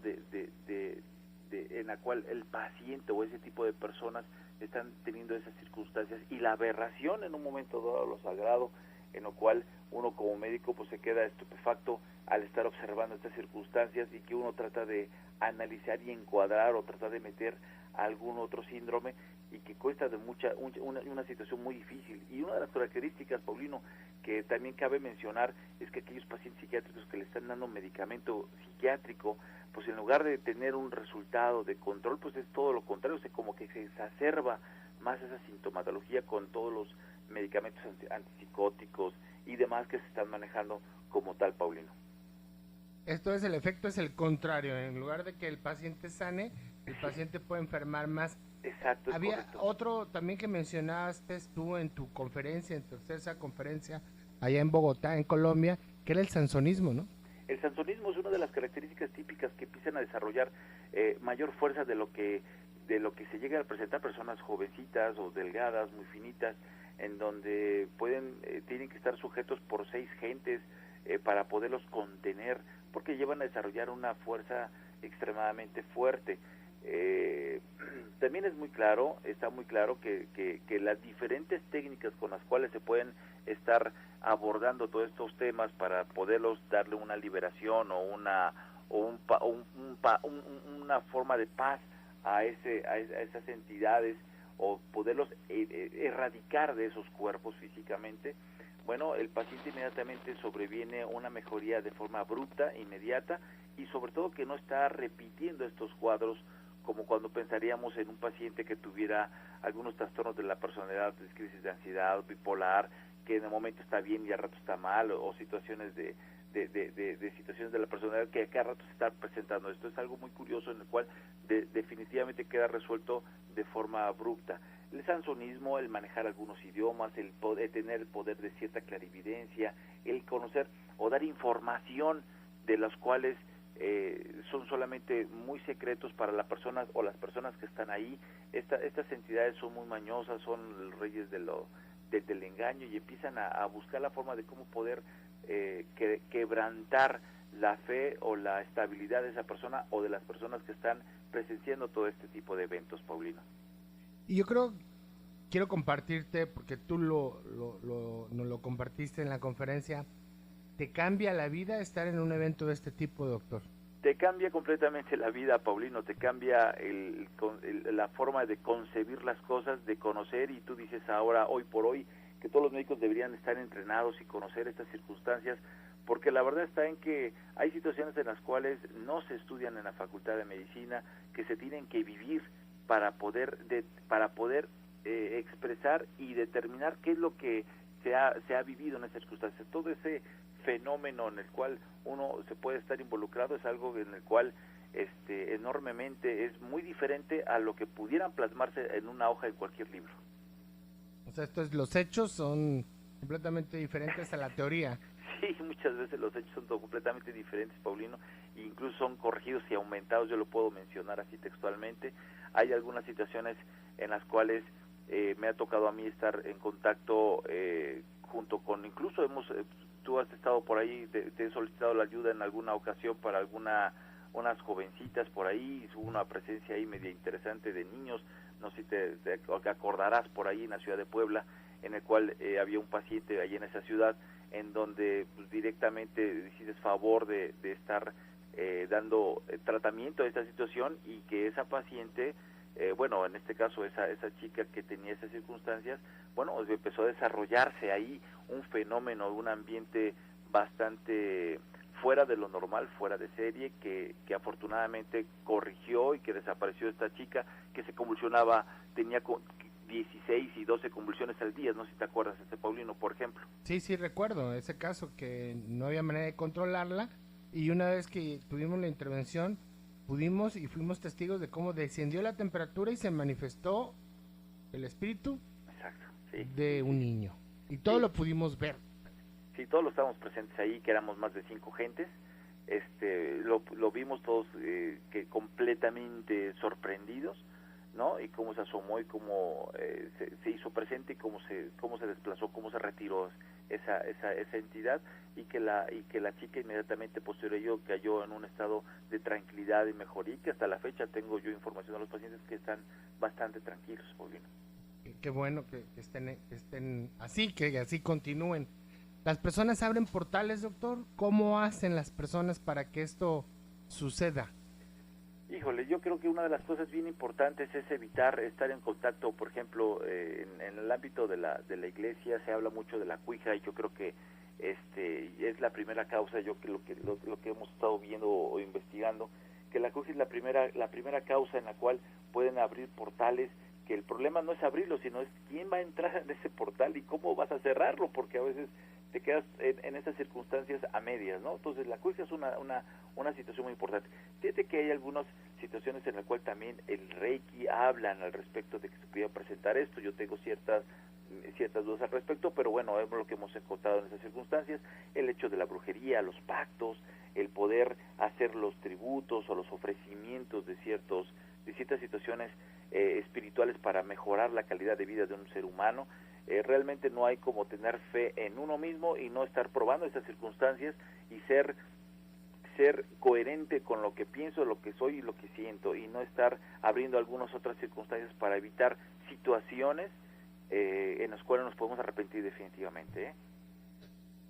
en la cual el paciente o ese tipo de personas están teniendo esas circunstancias, y la aberración en un momento dado a lo sagrado, en lo cual uno como médico pues se queda estupefacto al estar observando estas circunstancias, y que uno trata de analizar y encuadrar o tratar de meter algún otro síndrome, y que cuesta de una situación muy difícil. Y una de las características, Paulino, que también cabe mencionar, es que aquellos pacientes psiquiátricos que le están dando medicamento psiquiátrico, pues en lugar de tener un resultado de control, pues es todo lo contrario, como que se exacerba más esa sintomatología con todos los medicamentos antipsicóticos y demás que se están manejando como tal, Paulino. Esto es, el efecto es el contrario, en lugar de que el paciente sane, el paciente puede enfermar más. Exacto, es Había correcto. otro también que mencionaste tú en tu conferencia, en tu tercera conferencia, allá en Bogotá, en Colombia, que era el sansonismo, ¿no? El sansonismo es una de las características típicas que empiezan a desarrollar mayor fuerza de lo que se llega a presentar personas jovencitas o delgadas, muy finitas, en donde tienen que estar sujetos por 6 gentes para poderlos contener, porque llevan a desarrollar una fuerza extremadamente fuerte. También está muy claro que las diferentes técnicas con las cuales se pueden estar abordando todos estos temas para poderlos darle una liberación o una forma de paz a esas entidades o poderlos erradicar de esos cuerpos físicamente, bueno, el paciente inmediatamente sobreviene una mejoría de forma abrupta, inmediata, y sobre todo que no está repitiendo estos cuadros como cuando pensaríamos en un paciente que tuviera algunos trastornos de la personalidad, crisis de ansiedad, bipolar, que en el momento está bien y al rato está mal, o situaciones de situaciones de la personalidad que a cada rato se está presentando. Esto es algo muy curioso en el cual definitivamente queda resuelto de forma abrupta. El sansonismo, el manejar algunos idiomas, el tener el poder de cierta clarividencia, el conocer o dar información de las cuales son solamente muy secretos para la persona o las personas que están ahí. Estas entidades son muy mañosas, son los reyes del engaño, y empiezan a buscar la forma de cómo poder quebrantar la fe o la estabilidad de esa persona o de las personas que están presenciando todo este tipo de eventos, Paulino. Y yo quiero compartirte, porque tú nos lo compartiste en la conferencia, ¿te cambia la vida estar en un evento de este tipo, doctor? Te cambia completamente la vida, Paulino, te cambia la forma de concebir las cosas, de conocer, y tú dices ahora, hoy por hoy, que todos los médicos deberían estar entrenados y conocer estas circunstancias, porque la verdad está en que hay situaciones en las cuales no se estudian en la Facultad de Medicina, que se tienen que vivir para poder expresar y determinar qué es lo que se ha vivido en esas circunstancias. Todo ese fenómeno en el cual uno se puede estar involucrado es algo en el cual enormemente es muy diferente a lo que pudieran plasmarse en una hoja de cualquier libro. O sea, los hechos son completamente diferentes a la teoría. Sí, muchas veces los hechos son completamente diferentes, Paulino, e incluso son corregidos y aumentados. Yo lo puedo mencionar así textualmente. Hay algunas situaciones en las cuales me ha tocado a mí estar en contacto junto con, incluso tú has estado por ahí, te he solicitado la ayuda en alguna ocasión para unas jovencitas por ahí, hubo una presencia ahí media interesante de niños, no sé si te acordarás, por ahí en la ciudad de Puebla, en el cual había un paciente ahí en esa ciudad, en donde pues, directamente decides favor de estar dando tratamiento a esta situación, y que esa paciente, bueno, en este caso esa chica que tenía esas circunstancias, bueno, empezó a desarrollarse ahí un fenómeno, un ambiente bastante fuera de lo normal, fuera de serie, que afortunadamente corrigió y que desapareció esta chica que se convulsionaba, tenía 16 y 12 convulsiones al día, no sé si te acuerdas, Paulino, por ejemplo. Sí, recuerdo ese caso, que no había manera de controlarla, y una vez que tuvimos la intervención, pudimos y fuimos testigos de cómo descendió la temperatura y se manifestó el espíritu. Exacto, sí, de un niño. Y todo sí, lo pudimos ver. Sí, todos lo estábamos presentes ahí, que éramos más de 5 gentes. Lo vimos todos que completamente sorprendidos, ¿no? Y cómo se asomó y cómo se hizo presente, y cómo se desplazó, cómo se retiró esa entidad, y que la chica inmediatamente posterior a ello cayó en un estado de tranquilidad y mejoría, y que hasta la fecha tengo yo información de los pacientes que están bastante tranquilos, Paulino. Qué bueno que estén así, que así continúen. ¿Las personas abren portales, doctor? ¿Cómo hacen las personas para que esto suceda? Híjole, yo creo que una de las cosas bien importantes es evitar estar en contacto, por ejemplo, en el ámbito de la iglesia se habla mucho de la cuija, y yo creo que es la primera causa, lo que hemos estado viendo o investigando, que la cuija es la primera causa en la cual pueden abrir portales, que el problema no es abrirlo, sino es quién va a entrar en ese portal y cómo vas a cerrarlo, porque a veces te quedas en esas circunstancias a medias, ¿no? Entonces la cuija es una situación muy importante. Fíjate que hay algunas situaciones en las cuales también el Reiki hablan al respecto de que se pudiera presentar esto. Yo tengo ciertas dudas al respecto, pero bueno, es lo que hemos encontrado en esas circunstancias, el hecho de la brujería, los pactos, el poder hacer los tributos o los ofrecimientos de ciertas situaciones espirituales para mejorar la calidad de vida de un ser humano. Realmente no hay como tener fe en uno mismo y no estar probando estas circunstancias y ser coherente con lo que pienso, lo que soy y lo que siento, y no estar abriendo algunas otras circunstancias para evitar situaciones en las cuales nos podemos arrepentir definitivamente.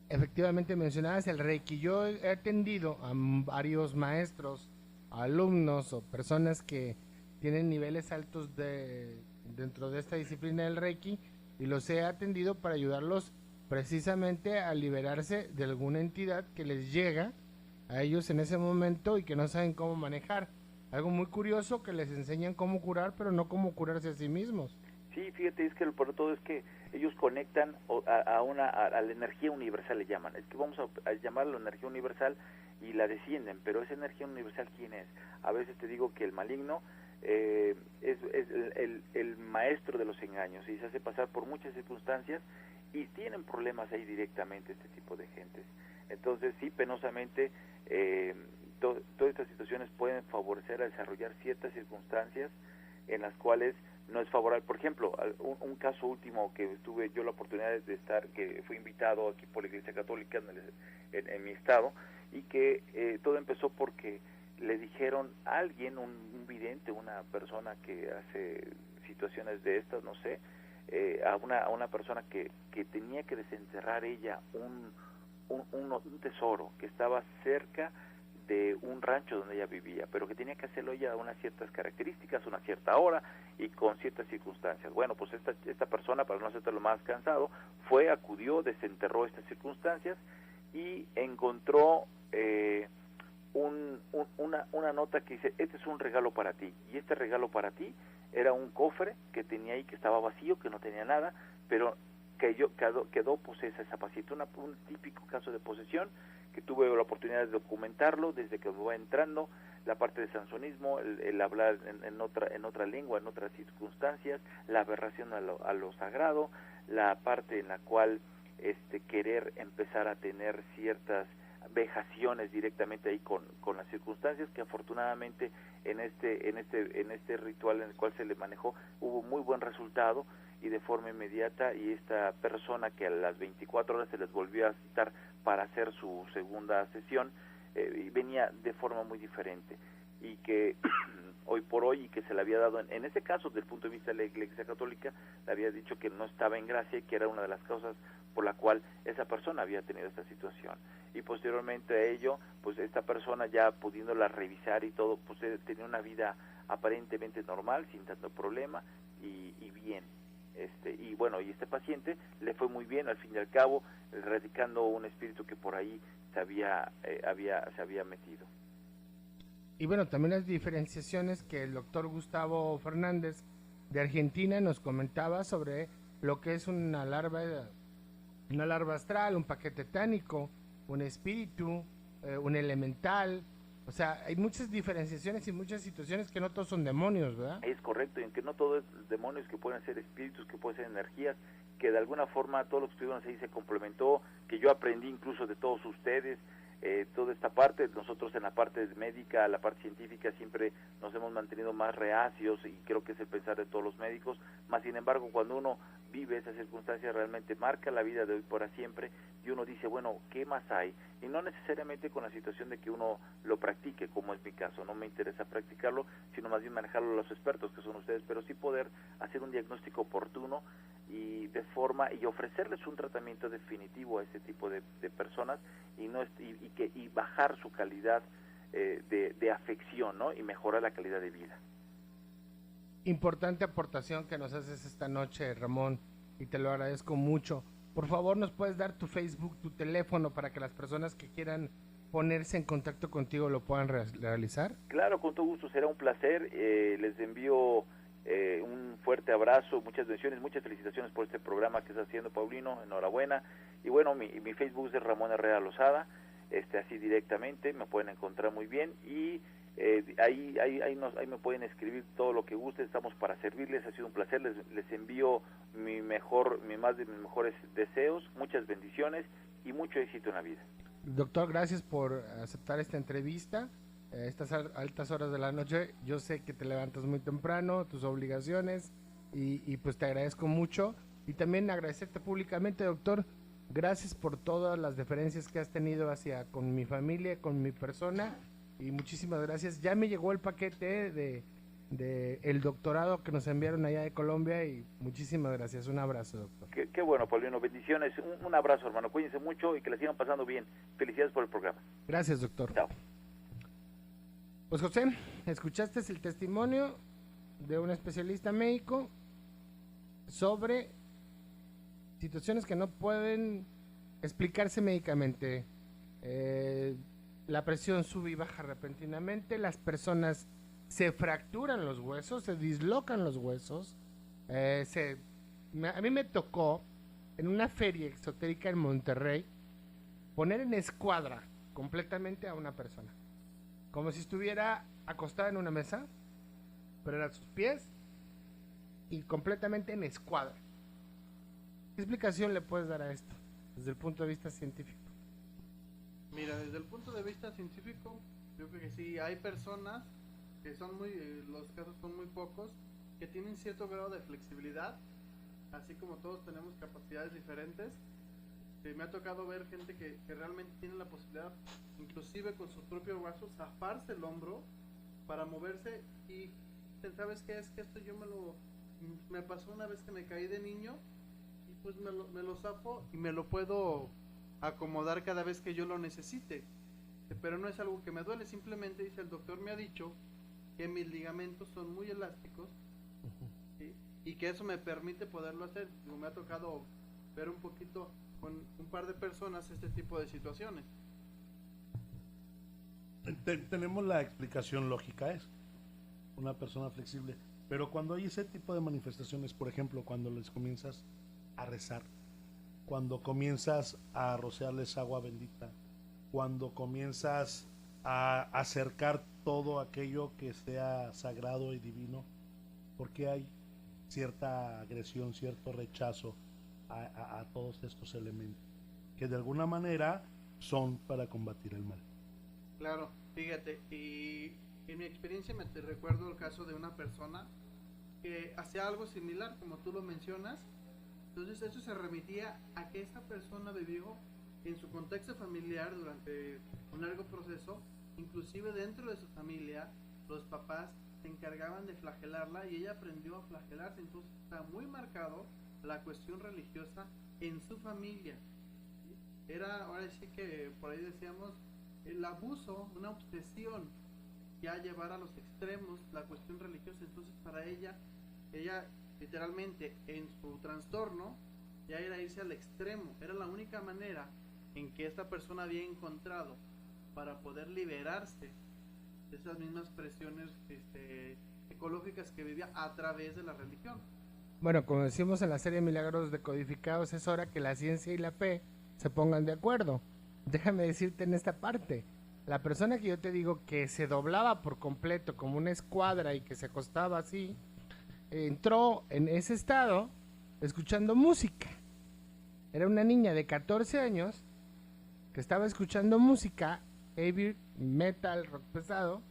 Efectivamente mencionabas el Reiki. Yo he atendido a varios maestros, alumnos o personas que tienen niveles altos de dentro de esta disciplina del Reiki y los he atendido para ayudarlos precisamente a liberarse de alguna entidad que les llega a ellos en ese momento y que no saben cómo manejar. Algo muy curioso, que les enseñan cómo curar, pero no cómo curarse a sí mismos. Sí, fíjate, es que lo por todo es que ellos conectan a la energía universal, le llaman. Es que vamos a llamarlo energía universal y la descienden, pero esa energía universal, ¿quién es? A veces te digo que el maligno es el maestro de los engaños y se hace pasar por muchas circunstancias y tienen problemas ahí directamente este tipo de gentes. Entonces sí, penosamente todas estas situaciones pueden favorecer a desarrollar ciertas circunstancias en las cuales no es favorable. Por ejemplo, un caso último que tuve yo la oportunidad de estar, que fui invitado aquí por la Iglesia Católica en mi estado, y que todo empezó porque le dijeron a alguien, un vidente, una persona que hace situaciones de estas, no sé, a una persona que tenía que desenterrar ella un tesoro que estaba cerca de un rancho donde ella vivía, pero que tenía que hacerlo ella a unas ciertas características, una cierta hora y con ciertas circunstancias. Bueno, pues esta persona, para no hacerlo más cansado, acudió, desenterró estas circunstancias y encontró una nota que dice: este es un regalo para ti, y este regalo para ti era un cofre que tenía ahí, que estaba vacío, que no tenía nada, pero quedó posesa esa pasita, un típico caso de posesión que tuve la oportunidad de documentarlo desde que me va entrando, la parte de sansonismo, el hablar en otra lengua, en otras circunstancias, la aberración a lo sagrado, la parte en la cual querer empezar a tener ciertas vejaciones directamente ahí con las circunstancias, que afortunadamente en este ritual en el cual se le manejó hubo muy buen resultado y de forma inmediata, y esta persona que a las 24 horas se les volvió a citar para hacer su segunda sesión, venía de forma muy diferente, y que hoy por hoy, y que se le había dado, en ese caso, desde el punto de vista de la Iglesia Católica, le había dicho que no estaba en gracia y que era una de las causas por la cual esa persona había tenido esta situación. Y posteriormente a ello, pues esta persona, ya pudiéndola revisar y todo, pues tenía una vida aparentemente normal, sin tanto problema y bien. Y bueno, y este paciente le fue muy bien, al fin y al cabo, erradicando un espíritu que por ahí se había metido. Y bueno, también las diferenciaciones que el doctor Gustavo Fernández de Argentina nos comentaba sobre lo que es una larva astral, un paquete tánico, un espíritu, un elemental. O sea, hay muchas diferenciaciones y muchas situaciones que no todos son demonios, ¿verdad? Es correcto, y en que no todo es demonios, que pueden ser espíritus, que pueden ser energías, que de alguna forma todo lo que estuvieron ahí se complementó, que yo aprendí incluso de todos ustedes, toda esta parte. Nosotros en la parte médica, la parte científica, siempre nos hemos mantenido más reacios, y creo que es el pensar de todos los médicos, más sin embargo cuando uno vive esa circunstancia realmente marca la vida de hoy para siempre, y uno dice, bueno, ¿qué más hay? Y no necesariamente con la situación de que uno lo practique, como es mi caso, no me interesa practicarlo, sino más bien manejarlo a los expertos, que son ustedes, pero sí poder hacer un diagnóstico oportuno y de forma, y ofrecerles un tratamiento definitivo a este tipo de personas, y bajar su calidad de afección, ¿no? Y mejorar la calidad de vida. Importante aportación que nos haces esta noche, Ramón, y te lo agradezco mucho. Por favor, ¿nos puedes dar tu Facebook, tu teléfono, para que las personas que quieran ponerse en contacto contigo lo puedan realizar? Claro, con todo gusto, será un placer. Les envío un fuerte abrazo, muchas bendiciones, muchas felicitaciones por este programa que está haciendo, Paulino, enhorabuena. Y bueno, mi Facebook es Ramón Herrera Lozada, así directamente, me pueden encontrar muy bien, y ahí me pueden escribir todo lo que guste, estamos para servirles. Ha sido un placer, les envío más de mis mejores deseos, muchas bendiciones y mucho éxito en la vida. Doctor, gracias por aceptar esta entrevista. Estas altas horas de la noche, yo sé que te levantas muy temprano, tus obligaciones, y pues te agradezco mucho. Y también agradecerte públicamente, doctor, gracias por todas las deferencias que has tenido con mi familia, con mi persona, y muchísimas gracias. Ya me llegó el paquete de el doctorado que nos enviaron allá de Colombia, y muchísimas gracias. Un abrazo, doctor. Qué bueno, Paulino, bendiciones, un abrazo, hermano, cuídense mucho y que la sigan pasando bien. Felicidades por el programa. Gracias, doctor. Chao. Pues José, escuchaste el testimonio de un especialista médico sobre situaciones que no pueden explicarse médicamente. La presión sube y baja repentinamente, las personas se fracturan los huesos, se dislocan los huesos. A mí me tocó en una feria exotérica en Monterrey poner en escuadra completamente a una persona, como si estuviera acostada en una mesa, pero eran sus pies y completamente en escuadra. ¿Qué explicación le puedes dar a esto desde el punto de vista científico? Mira, desde el punto de vista científico, yo creo que sí, hay personas que son los casos son muy pocos, que tienen cierto grado de flexibilidad, así como todos tenemos capacidades diferentes. Me ha tocado ver gente que realmente tiene la posibilidad, inclusive con sus propios brazos, zafarse el hombro para moverse. Y ¿sabes qué? Es que esto me pasó una vez que me caí de niño, y pues me lo zafo y me lo puedo acomodar cada vez que yo lo necesite, pero no es algo que me duele, simplemente dice el doctor me ha dicho que mis ligamentos son muy elásticos, ¿sí? Y que eso me permite poderlo hacer. Me ha tocado ver un poquito con un par de personas este tipo de situaciones. Tenemos la explicación lógica, es una persona flexible, pero cuando hay ese tipo de manifestaciones, por ejemplo, cuando les comienzas a rezar, cuando comienzas a rociarles agua bendita, cuando comienzas a acercar todo aquello que sea sagrado y divino, porque hay cierta agresión, cierto rechazo a todos estos elementos, que de alguna manera son para combatir el mal. Claro, fíjate, y en mi experiencia te recuerdo el caso de una persona que hacía algo similar, como tú lo mencionas. Entonces eso se remitía a que esta persona vivió en su contexto familiar durante un largo proceso, inclusive dentro de su familia, los papás se encargaban de flagelarla y ella aprendió a flagelarse. Entonces está muy marcado la cuestión religiosa en su familia. Era, ahora sí que por ahí decíamos, el abuso, una obsesión, ya llevar a los extremos la cuestión religiosa. Entonces para ella literalmente en su trastorno ya era irse al extremo. Era la única manera en que esta persona había encontrado para poder liberarse de esas mismas presiones ecológicas que vivía a través de la religión. Bueno, como decimos en la serie Milagros Decodificados, es hora que la ciencia y la fe se pongan de acuerdo. Déjame decirte en esta parte, la persona que yo te digo que se doblaba por completo como una escuadra y que se acostaba así, entró en ese estado escuchando música. Era una niña de 14 años que estaba escuchando música, heavy metal, rock pesado,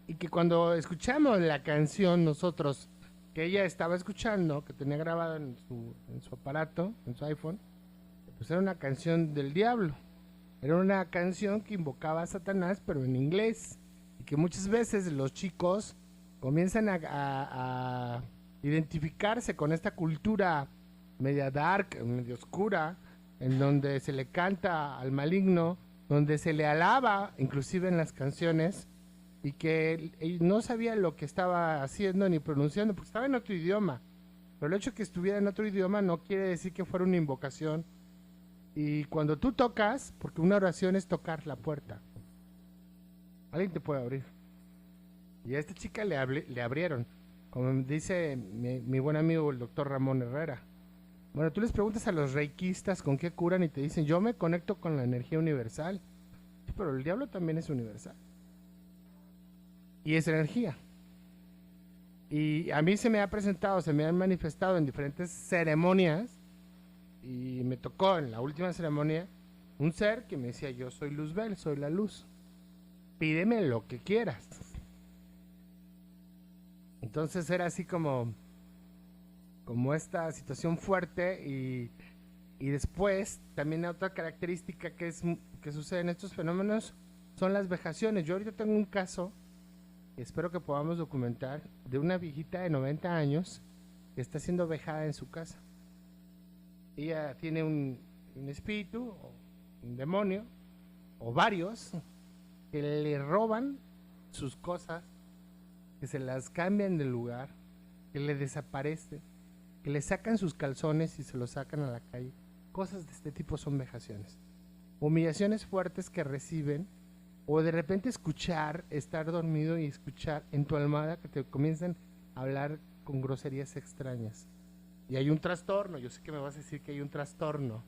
y que cuando escuchamos la canción nosotros, que ella estaba escuchando, que tenía grabado en su aparato, en su iPhone, pues era una canción del diablo. Era una canción que invocaba a Satanás, pero en inglés, y que muchas veces los chicos comienzan a identificarse con esta cultura media dark, media oscura, en donde se le canta al maligno, donde se le alaba, inclusive en las canciones, y que él no sabía lo que estaba haciendo ni pronunciando, porque estaba en otro idioma. Pero el hecho de que estuviera en otro idioma no quiere decir que fuera una invocación. Y cuando tú tocas, porque una oración es tocar la puerta, alguien te puede abrir. Y a esta chica le abrieron, como dice mi buen amigo el doctor Ramón Herrera. Bueno, tú les preguntas a los reikistas con qué curan y te dicen, yo me conecto con la energía universal. Sí, pero el diablo también es universal. Y es energía. Y a mí se me ha presentado, se me han manifestado en diferentes ceremonias. Y me tocó en la última ceremonia un ser que me decía, yo soy Luzbel, soy la luz. Pídeme lo que quieras. Entonces era así como esta situación fuerte y después también otra característica que sucede en estos fenómenos son las vejaciones. Yo ahorita tengo un caso, espero que podamos documentar, de una viejita de 90 años que está siendo vejada en su casa. Ella tiene un espíritu, o un demonio, o varios, que le roban sus cosas, que se las cambian de lugar, que le desaparece, que le sacan sus calzones y se los sacan a la calle. Cosas de este tipo son vejaciones. Humillaciones fuertes que reciben, o de repente escuchar, estar dormido y escuchar en tu almohada que te comiencen a hablar con groserías extrañas. Y hay un trastorno, yo sé que me vas a decir que hay un trastorno.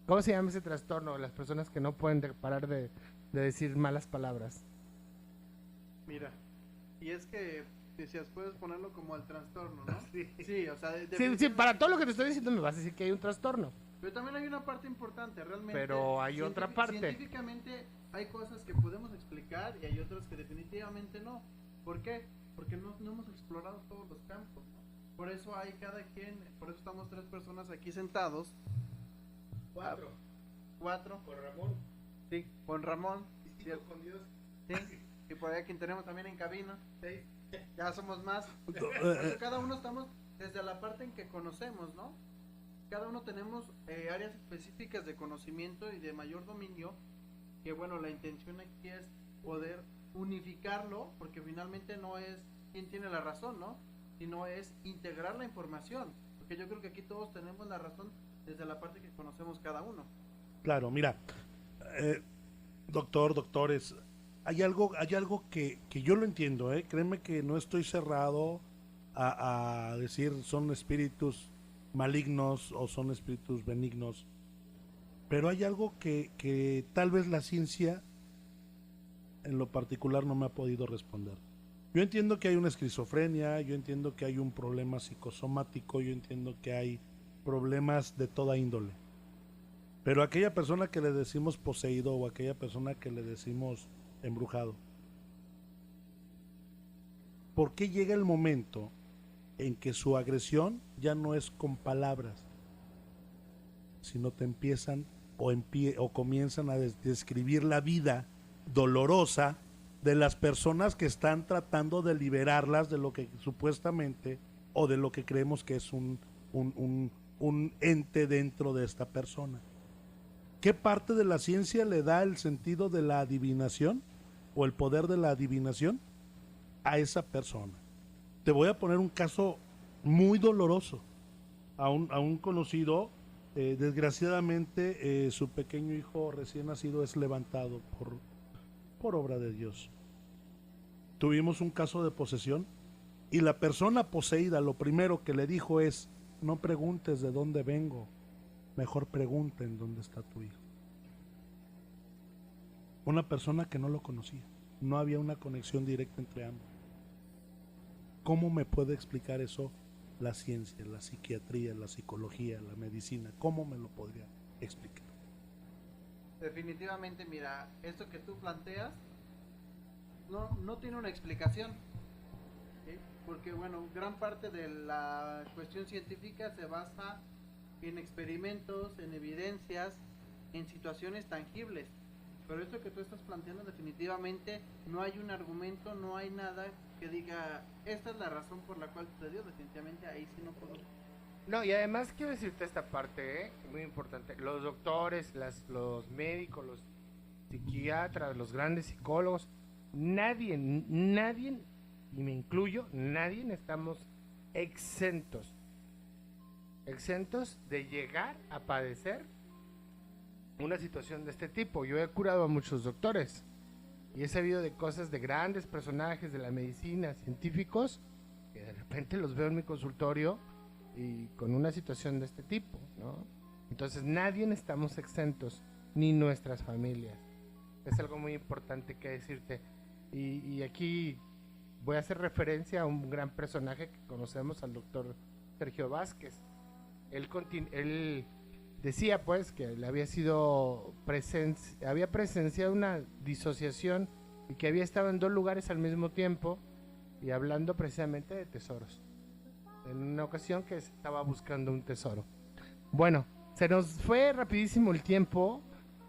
¿Cómo se llama ese trastorno? Las personas que no pueden parar de decir malas palabras. Mira, y es que decías, puedes ponerlo como el trastorno, ¿no? Sí. Sí, o sea, Sí, para todo lo que te estoy diciendo me vas a decir que hay un trastorno. Pero también hay una parte importante, realmente. Pero hay otra parte. Científicamente hay cosas que podemos explicar y hay otras que definitivamente no. ¿Por qué? Porque no hemos explorado todos los campos, ¿no? Por eso hay cada quien, por eso estamos 3 personas aquí sentados. 4. Con Ramón. Sí, con Ramón. Y 5 con Dios. Sí. Y por ahí quien tenemos también en cabina. 6. Ya somos más. Por eso cada uno estamos desde la parte en que conocemos, ¿no? Cada uno tenemos áreas específicas de conocimiento y de mayor dominio, que bueno, la intención aquí es poder unificarlo, porque finalmente no es quién tiene la razón, ¿no? Sino es integrar la información, porque yo creo que aquí todos tenemos la razón desde la parte que conocemos cada uno. Claro, mira, doctores, hay algo que yo lo entiendo, créeme que no estoy cerrado a decir son espíritus malignos o son espíritus benignos, pero hay algo que tal vez la ciencia en lo particular no me ha podido responder. Yo entiendo que hay una esquizofrenia, yo entiendo que hay un problema psicosomático, yo entiendo que hay problemas de toda índole, pero aquella persona que le decimos poseído o aquella persona que le decimos embrujado, ¿por qué llega el momento en que su agresión ya no es con palabras, sino te empiezan o comienzan a describir la vida dolorosa de las personas que están tratando de liberarlas de lo que supuestamente o de lo que creemos que es un ente dentro de esta persona? ¿Qué parte de la ciencia le da el sentido de la adivinación o el poder de la adivinación a esa persona? Te voy a poner un caso muy doloroso. A un conocido, desgraciadamente, su pequeño hijo recién nacido es levantado por obra de Dios. Tuvimos un caso de posesión y la persona poseída lo primero que le dijo es: no preguntes de dónde vengo, mejor pregunten dónde está tu hijo. Una persona que no lo conocía, no había una conexión directa entre ambos. ¿Cómo me puede explicar eso la ciencia, la psiquiatría, la psicología, la medicina? ¿Cómo me lo podría explicar? Definitivamente, mira, esto que tú planteas no tiene una explicación, ¿sí? Porque bueno, gran parte de la cuestión científica se basa en experimentos, en evidencias, en situaciones tangibles. Pero esto que tú estás planteando, definitivamente no hay un argumento, no hay nada que diga esta es la razón por la cual sucedió. Definitivamente ahí sí no puedo. No, y además quiero decirte esta parte, muy importante. Los doctores, los médicos, los psiquiatras, los grandes psicólogos, nadie, y me incluyo, nadie estamos exentos de llegar a padecer una situación de este tipo. Yo he curado a muchos doctores y he sabido de cosas de grandes personajes de la medicina, científicos, que de repente los veo en mi consultorio y con una situación de este tipo, ¿no? Entonces nadie estamos exentos, ni nuestras familias. Es algo muy importante que decirte. Y aquí voy a hacer referencia a un gran personaje que conocemos, al doctor Sergio Vázquez. Él decía pues que le había sido había presenciado una disociación y que había estado en 2 lugares al mismo tiempo y hablando precisamente de tesoros. En una ocasión que estaba buscando un tesoro. Bueno, se nos fue rapidísimo el tiempo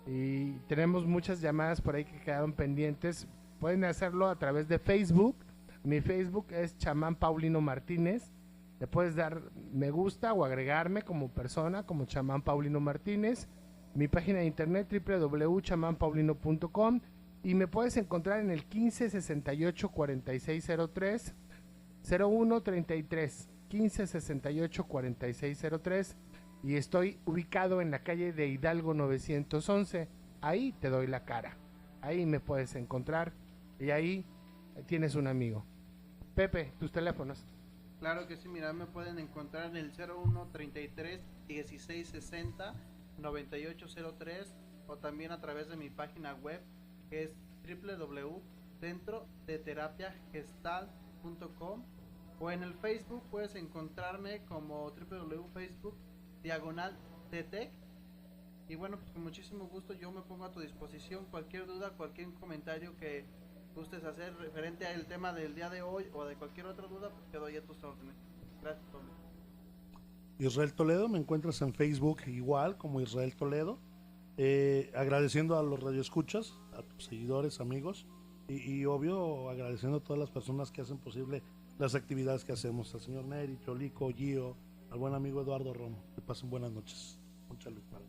y tenemos muchas llamadas por ahí que quedaron pendientes. Pueden hacerlo a través de Facebook. Mi Facebook es Chamán Paulino Martínez. Le puedes dar me gusta o agregarme como persona, como Chamán Paulino Martínez. Mi página de internet www.chamanpaulino.com y me puedes encontrar en el 15 68 46 03 01 33 15 68 4603 y estoy ubicado en la calle de Hidalgo 911. Ahí te doy la cara. Ahí me puedes encontrar y ahí tienes un amigo. Pepe, tus teléfonos. Claro que sí, mira, me pueden encontrar en el 01 33 16 60 9803 o también a través de mi página web que es www.centrodeterapiagestal.com o en el Facebook puedes encontrarme como www.facebook/TTEC. Y bueno, pues con muchísimo gusto yo me pongo a tu disposición. Cualquier duda, cualquier comentario que gustes hacer referente al tema del día de hoy o de cualquier otra duda, pues te doy a tus órdenes. Gracias, Tommy. Israel Toledo, me encuentras en Facebook igual como Israel Toledo. Agradeciendo a los radioescuchas, a tus seguidores, amigos, y obvio agradeciendo a todas las personas que hacen posible las actividades que hacemos, al señor Neri, Cholico, Gio, al buen amigo Eduardo Romo. Que pasen buenas noches. Mucha luz para.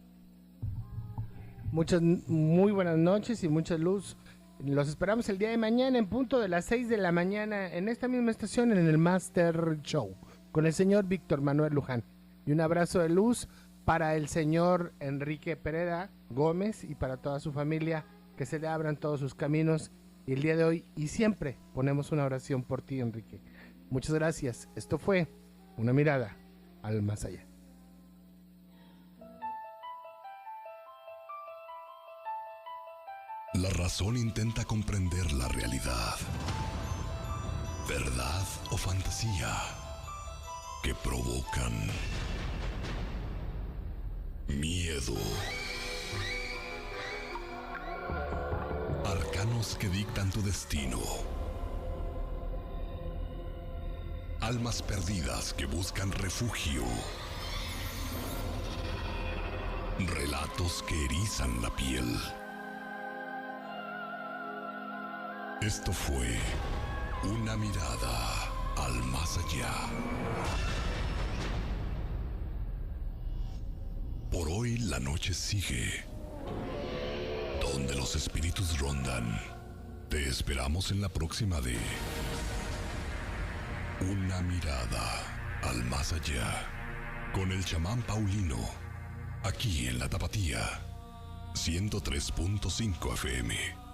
Muchas, muy buenas noches y mucha luz. Los esperamos el día de mañana en punto de las 6 de la mañana en esta misma estación en el Master Show con el señor Víctor Manuel Luján. Y un abrazo de luz para el señor Enrique Pereda Gómez y para toda su familia, que se le abran todos sus caminos. Y el día de hoy y siempre ponemos una oración por ti, Enrique. Muchas gracias. Esto fue Una Mirada al Más Allá. La razón intenta comprender la realidad, verdad o fantasía, que provocan miedo. Arcanos que dictan tu destino. Almas perdidas que buscan refugio. Relatos que erizan la piel. Esto fue Una Mirada al Más Allá. Por hoy la noche sigue, donde los espíritus rondan. Te esperamos en la próxima de Una Mirada al Más Allá, con el chamán Paulino, aquí en la Tapatía 103.5 FM.